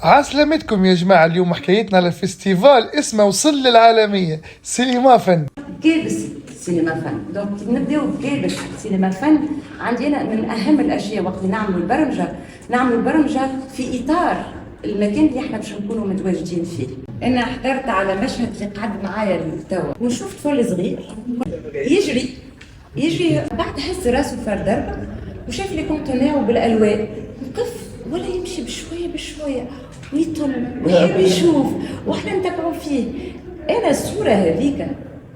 عسلامتكم يا جماعة. اليوم حكايتنا على فيستيفال اسمه وصل للعالمية سينما فن. كابس سينما فن. دونك نبداو بكابس سينما فن. عندي انا من اهم الاشياء وقت نعملوا البرمجه في اطار المكان اللي احنا باش نكونوا متواجدين فيه. انا حضرت على مشهد اللي قعد معايا توا ونشوف طفل صغير يجري بعد هز راسه فار ضربه وشاف لي كونتونير بالالوان، وقف ولا يمشي بشويه ويطل ويحب يشوف واحنا نتبعوا فيه. انا الصوره هذيك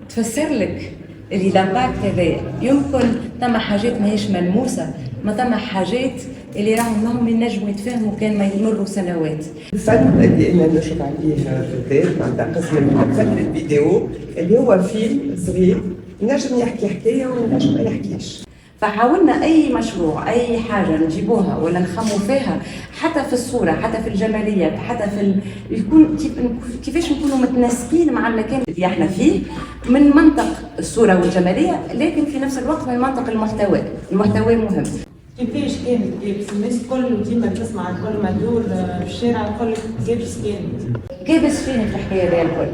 تفسر لك اللي لامباكت هذايا. يمكن ثم حاجات ماهيش ملموسه، ما ثم حاجات اللي راهم ينجموا يتفاهموا كان ما يمروا سنوات. الفن اللي انا نشرب عليه في البيت معناتها قسم من الفن الفيديو اللي هو فيلم صغير ينجم يحكي حكايه وينجم ما يحكيش. فحاولنا اي مشروع اي حاجه نجيبوها ولا نخموا فيها، حتى في الصوره حتى في الجماليات حتى في يكون كيفاش نكونوا متناسقين مع المكان اللي احنا فيه من منطق الصوره والجماليه، لكن في نفس الوقت من منطق المحتوى مهم. كيفاش كانت كابس؟ الناس الكل ديما تسمع الكل ما تدور في الشارع الكل كابس كانت. كابس فين في الحكايه هذه الكل؟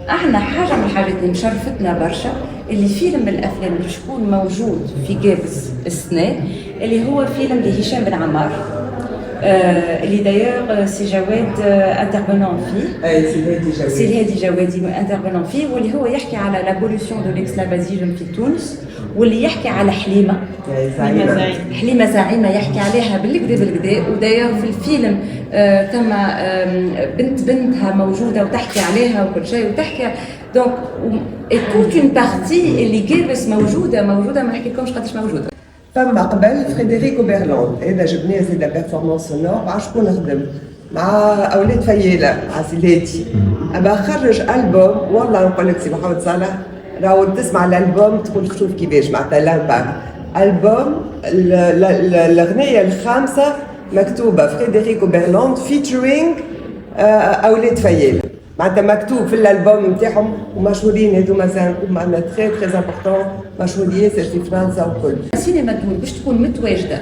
احنا حاجه من الحاجات اللي مشرفتنا برشا اللي فيلم من الافلام اللي شكون موجود في كابس السنه اللي هو فيلم لهشام بن عمار، اللي دايوغ سي جواد انترفونون فيه. سي الهادي جوادي انترفونون فيه، واللي هو يحكي على لابوليسيون دو ليكسلافازيزم في تونس، واللي يحكي على حليمه زعيمه يحكي عليها بالكدا. ودايوغ في الفيلم ثم بنتها موجوده وتحكي عليها وكل شيء وتحكي. دونك توت اون بارتي اللي كابس موجوده ما نحكي لكمش قداش موجوده. فما قبل فريدريكو بيرلاند هذا جبناه زيد بيرفورمانس سونور مع شكون خدم مع اولاد فياله عسيلاتي. ابا خرج البوم والله نقول لك سي محمد صالح راهو تسمع الالبوم تقول شوف كيفاش معناتها لامباكت. البوم الاغنيه الخامسه مكتوبه فريدريكو بيرلاند فيتشرينج اولاد فياله، معناتها مكتوب في الالبوم نتاعهم ومشهورين هذوما معناتها تري امبورطون مشهور ياسر في فرنسا وكل. السينما باش تكون متواجده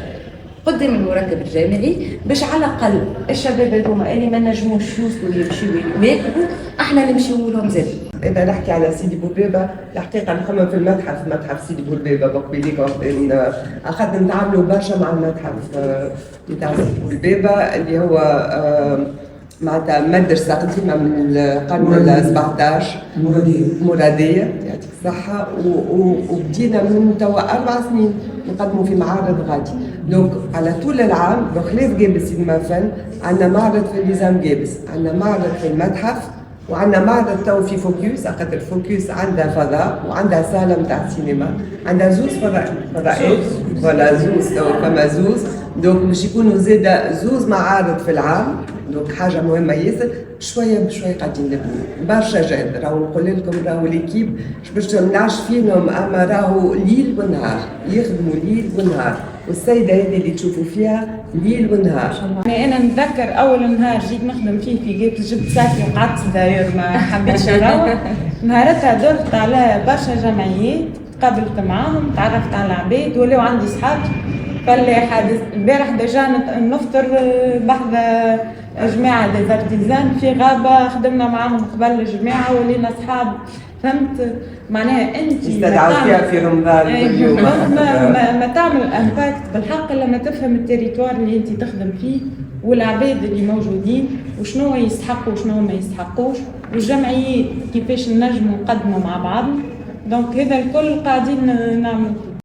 قدام المركب الجامعي باش على الاقل الشباب هذوما اللي ما نجموش يوصلوا يمشيوا ياكلوا احنا نمشيو لهم زاد. اذا نحكي على سيدي بوبيبه الحقيقه نخمم في متحف سيدي بوبيبه بقبيليك اخذنا نتعاملوا برشا مع المتحف نتاع سيدي بوبيبه اللي هو معناتها مدرسة قديمة من القرن ال 17 مرادية يعطيك الصحة، وبدينا من توا 4 سنين نقدموا في معارض غادي. دونك على طول العام بخلاف جابس سينما فن عندنا معرض في نظام جابس، عندنا معرض في المتحف، وعندنا معرض تو في فوكيوس. خاطر فوكيوس عندها فضاء وعندها صالة نتاع السينما، عندها زوز فضاءات ولا زوز تو فما زوز. دونك باش يكونوا زاده زوز معارض في العام. دونك حاجه مهمه ياسر. شويه بشويه قاعدين نبنوا برشا جاد. راهو نقول لكم راهو ليكيب باش نعش فيهم، اما راهو ليل ونهار يخدموا ليل ونهار، والسيده هذه اللي تشوفوا فيها ليل ونهار. يعني انا نتذكر اول نهار جيت نخدم فيه في جابس جبت ساكي وقعدت داير ما حبيتش نروح. نهارتها درت على برشا جمعيات تقابلت معاهم تعرفت على العباد ولاو عندي صحاب. فاللي حادث البارح ديجا نفطر بحذا جماعة ديزارتيزان في غابة خدمنا معاهم قبل الجماعة ولينا أصحاب. فهمت معناها أنت استدعوا فيها في رمضان كل يوم. ما تعمل امباكت بالحق لما تفهم التريتوار اللي أنت تخدم فيه والعباد اللي موجودين وشنو يستحقوا وشنو ما يستحقوش والجمعيات كيفاش نجموا نقدموا مع بعض. دونك هذا الكل قاعدين نعمل.